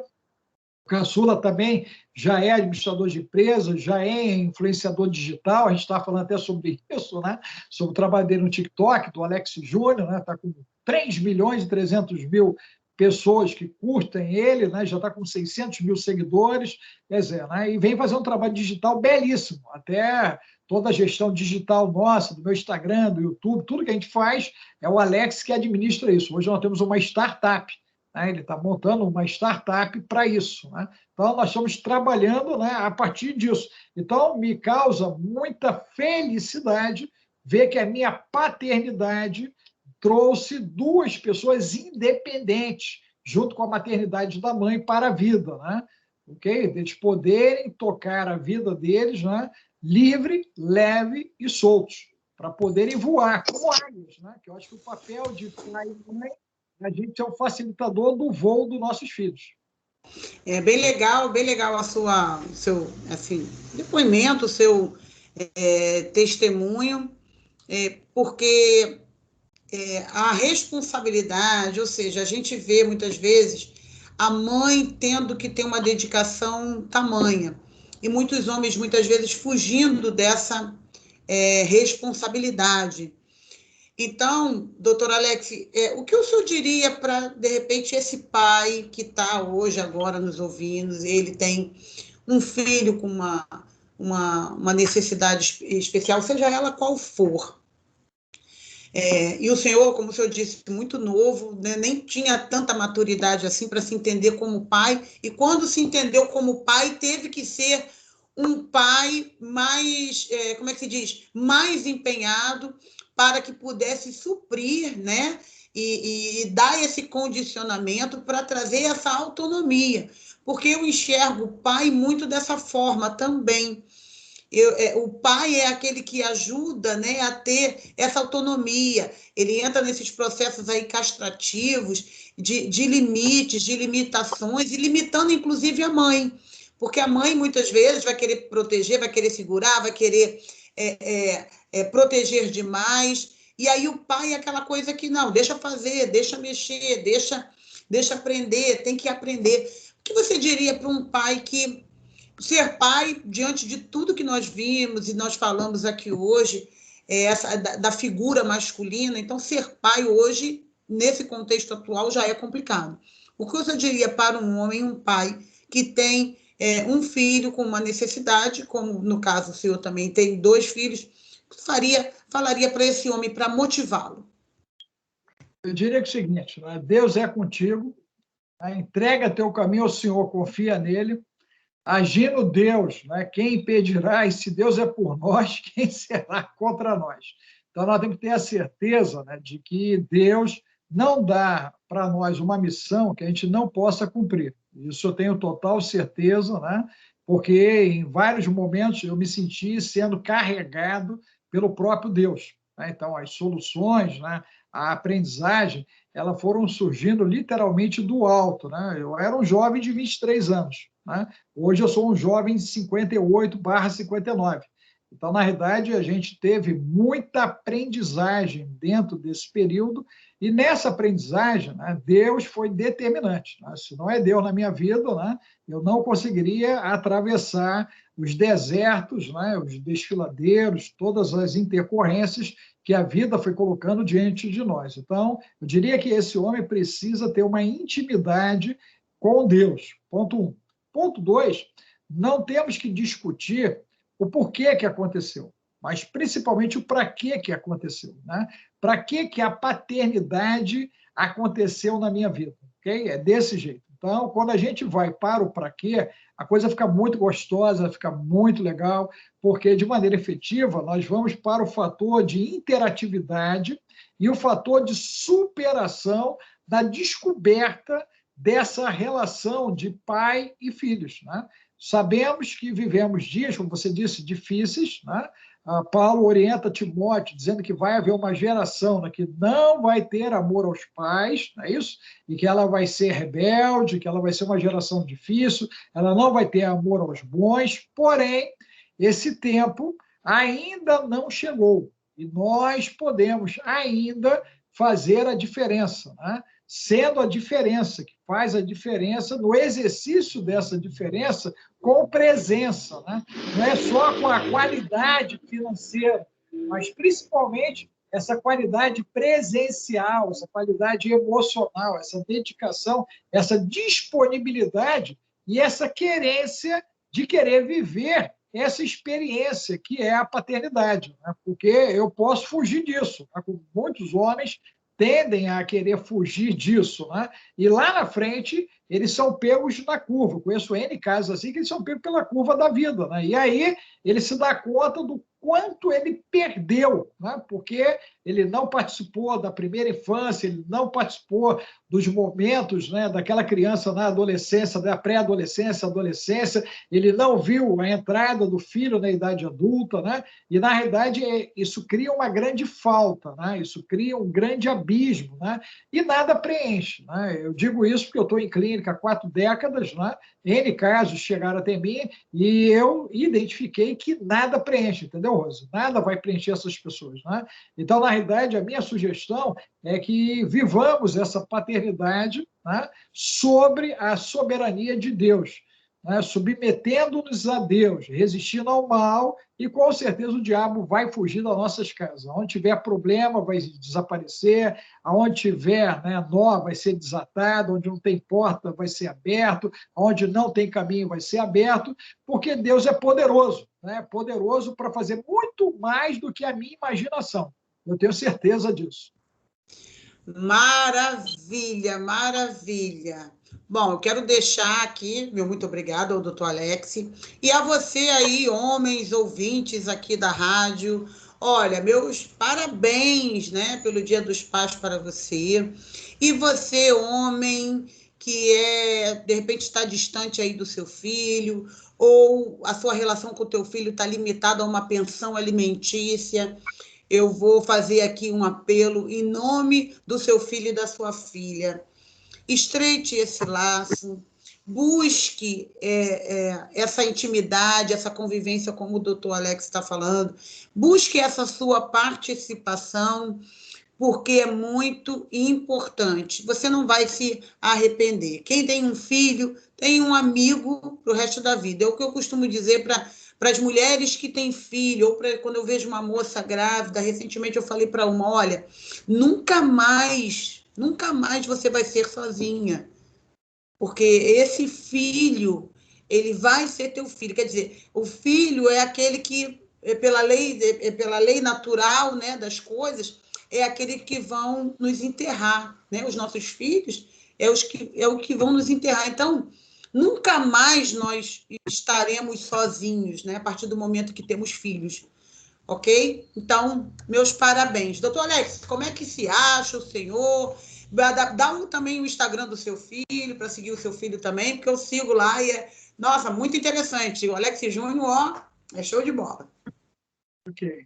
Speaker 2: O caçula também já é administrador de empresas, já é influenciador digital, a gente está falando até sobre isso, né? Sobre o trabalho dele no TikTok, do Alex Júnior, né? Está com 3 milhões e 300 mil pessoas que curtem ele, né? Já está com 600 mil seguidores, quer dizer, né? E vem fazer um trabalho digital belíssimo, até toda a gestão digital nossa, do meu Instagram, do YouTube, tudo que a gente faz é o Alex que administra isso. Hoje nós temos uma startup, né? Ele está montando uma startup para isso, né? Então, nós estamos trabalhando, né, a partir disso. Então, me causa muita felicidade ver que a minha paternidade trouxe duas pessoas independentes, junto com a maternidade da mãe, para a vida, né? Ok? Eles poderem tocar a vida deles, né, livre, leve e soltos, para poderem voar como águias, né? Que eu acho que o papel de pai e mãe, a gente é o facilitador do voo dos nossos filhos.
Speaker 1: É bem legal o seu assim, depoimento, o seu testemunho, porque a responsabilidade, ou seja, a gente vê muitas vezes a mãe tendo que ter uma dedicação tamanha, e muitos homens muitas vezes fugindo dessa responsabilidade. Então, doutor Alex, o que o senhor diria para, de repente, esse pai que está hoje, agora, nos ouvindo, ele tem um filho com uma necessidade especial, seja ela qual for, e o senhor, como o senhor disse, muito novo, né, nem tinha tanta maturidade assim para se entender como pai, e quando se entendeu como pai, teve que ser um pai mais, como é que se diz, mais empenhado para que pudesse suprir, né, e dar esse condicionamento para trazer essa autonomia, porque eu enxergo o pai muito dessa forma também. O pai é aquele que ajuda, né, a ter essa autonomia. Ele entra nesses processos aí castrativos, de limites, de limitações, e limitando inclusive a mãe. Porque a mãe, muitas vezes, vai querer proteger, vai querer segurar, vai querer proteger demais. E aí o pai é aquela coisa que, não, deixa fazer, deixa mexer, deixa aprender, tem que aprender. O que você diria para um pai que ser pai, diante de tudo que nós vimos e nós falamos aqui hoje, da figura masculina, então ser pai hoje, nesse contexto atual, já é complicado. O que você diria para um homem, um pai, que tem um filho com uma necessidade, como no caso o senhor também tem 2 filhos, falaria para esse homem para motivá-lo?
Speaker 2: Eu diria que é o seguinte, né? Deus é contigo, né? Entrega teu caminho ao Senhor, confia nele. Agindo Deus, né? Quem impedirá? E se Deus é por nós, quem será contra nós? Então, nós temos que ter a certeza, né, de que Deus não dá para nós uma missão que a gente não possa cumprir. Isso eu tenho total certeza, né? Porque em vários momentos eu me senti sendo carregado pelo próprio Deus, né? Então, as soluções, né, a aprendizagem, elas foram surgindo literalmente do alto, né? Eu era um jovem de 23 anos, né? Hoje eu sou um jovem de 58/59. Então, na realidade, a gente teve muita aprendizagem dentro desse período, e nessa aprendizagem, né, Deus foi determinante, né? Se não é Deus na minha vida, né, eu não conseguiria atravessar os desertos, né, os desfiladeiros, todas as intercorrências que a vida foi colocando diante de nós. Então, eu diria que esse homem precisa ter uma intimidade com Deus, ponto 1. Ponto 2, não temos que discutir o porquê que aconteceu, mas principalmente o para que aconteceu, né? Para que a paternidade aconteceu na minha vida, ok? É desse jeito. Então, quando a gente vai para o para quê, a coisa fica muito gostosa, fica muito legal, porque, de maneira efetiva, nós vamos para o fator de interatividade e o fator de superação da descoberta dessa relação de pai e filhos, né? Sabemos que vivemos dias, como você disse, difíceis, né? Paulo orienta Timóteo, dizendo que vai haver uma geração, né, que não vai ter amor aos pais, não é isso? E que ela vai ser rebelde, que ela vai ser uma geração difícil, ela não vai ter amor aos bons, porém, esse tempo ainda não chegou e nós podemos ainda fazer a diferença, né? Sendo a diferença, que faz a diferença no exercício dessa diferença com presença, né? Não é só com a qualidade financeira, mas principalmente essa qualidade presencial, essa qualidade emocional, essa dedicação, essa disponibilidade e essa querência de querer viver essa experiência que é a paternidade, né? Porque eu posso fugir disso, né? Muitos homens tendem a querer fugir disso, né? E lá na frente eles são pegos na curva. Conheço N casos assim que eles são pegos pela curva da vida, né? E aí ele se dá conta do quanto ele perdeu, né? Porque ele não participou da primeira infância, ele não participou dos momentos, né, daquela criança na adolescência, da pré-adolescência, adolescência, ele não viu a entrada do filho na idade adulta, né? E, na realidade, isso cria uma grande falta, né? Isso cria um grande abismo, né? E nada preenche, né? Eu digo isso porque eu estou em clínica há 4 décadas, né? N casos chegaram até mim e eu identifiquei que nada preenche, entendeu, Rosa? Nada vai preencher essas pessoas, né? Então, na realidade, a minha sugestão é que vivamos essa paternidade, né, sobre a soberania de Deus, né, submetendo-nos a Deus, resistindo ao mal, e com certeza o diabo vai fugir das nossas casas. Onde tiver problema, vai desaparecer, aonde tiver, né, nó, vai ser desatado, onde não tem porta, vai ser aberto, onde não tem caminho, vai ser aberto, porque Deus é poderoso, né, poderoso para fazer muito mais do que a minha imaginação. Eu tenho certeza disso.
Speaker 1: Maravilha, maravilha. Bom, eu quero deixar aqui, meu muito obrigado ao doutor Alex, e a você aí, homens ouvintes aqui da rádio. Olha, meus parabéns, né, pelo Dia dos Pais para você. E você, homem, que de repente está distante aí do seu filho, ou a sua relação com o teu filho está limitada a uma pensão alimentícia, eu vou fazer aqui um apelo em nome do seu filho e da sua filha. Estreite esse laço, busque essa intimidade, essa convivência, como o doutor Alex está falando, busque essa sua participação, porque é muito importante. Você não vai se arrepender. Quem tem um filho tem um amigo para o resto da vida. É o que eu costumo dizer para as mulheres que têm filho, ou quando eu vejo uma moça grávida. Recentemente eu falei para uma, olha, nunca mais você vai ser sozinha, porque esse filho, ele vai ser teu filho. Quer dizer, o filho é aquele que, pela lei natural, né, das coisas, é aquele que vão nos enterrar, né? Os nossos filhos é o que vão nos enterrar. Então, nunca mais nós estaremos sozinhos, né? A partir do momento que temos filhos, ok? Então, meus parabéns. Doutor Alex, como é que se acha o senhor? Dá também o Instagram do seu filho, para seguir o seu filho também, porque eu sigo lá e nossa, muito interessante. O Alex Júnior, ó, é show de bola.
Speaker 2: Ok.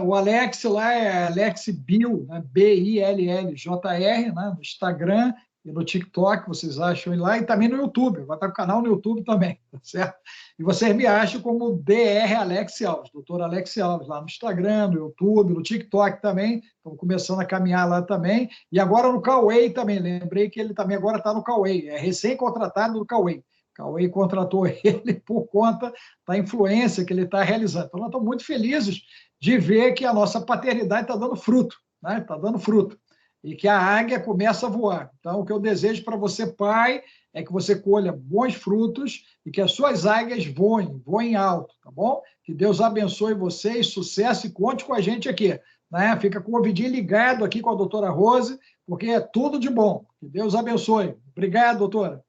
Speaker 2: O Alex lá é Alex Bill, né? BILLJR, né? No Instagram e no TikTok, vocês acham ele lá, e também no YouTube. Vai estar com o canal no YouTube também, tá certo? E vocês me acham como DR Alex Alves, doutor Alex Alves, lá no Instagram, no YouTube, no TikTok também. Estamos começando a caminhar lá também. E agora no Cauê também. Lembrei que ele também agora está no Cauê. É recém-contratado no Cauê. Cauê contratou ele por conta da influência que ele está realizando. Então, nós estamos muito felizes de ver que a nossa paternidade está dando fruto, né? Está dando fruto. E que a águia começa a voar. Então, o que eu desejo para você, pai, é que você colha bons frutos e que as suas águias voem alto, tá bom? Que Deus abençoe vocês, sucesso, e conte com a gente aqui, né? Fica com o ouvidinho ligado aqui com a doutora Rose, porque é tudo de bom. Que Deus abençoe. Obrigado, doutora.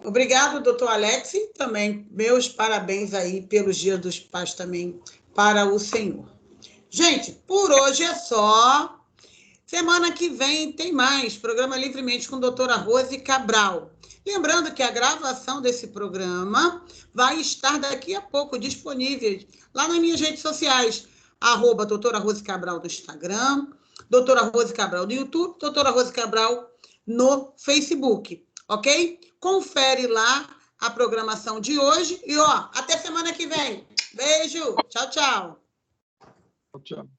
Speaker 1: Obrigado, doutor Alex. E também meus parabéns aí pelos Dias dos Pais também para o senhor. Gente, por hoje é só. Semana que vem tem mais. Programa Livremente com a doutora Rose Cabral. Lembrando que a gravação desse programa vai estar daqui a pouco disponível lá nas minhas redes sociais. @doutora Rose Cabral no Instagram, doutora Rose Cabral no YouTube, doutora Rose Cabral no Facebook, ok? Confere lá a programação de hoje e, até semana que vem. Beijo, tchau, tchau.
Speaker 2: Tchau.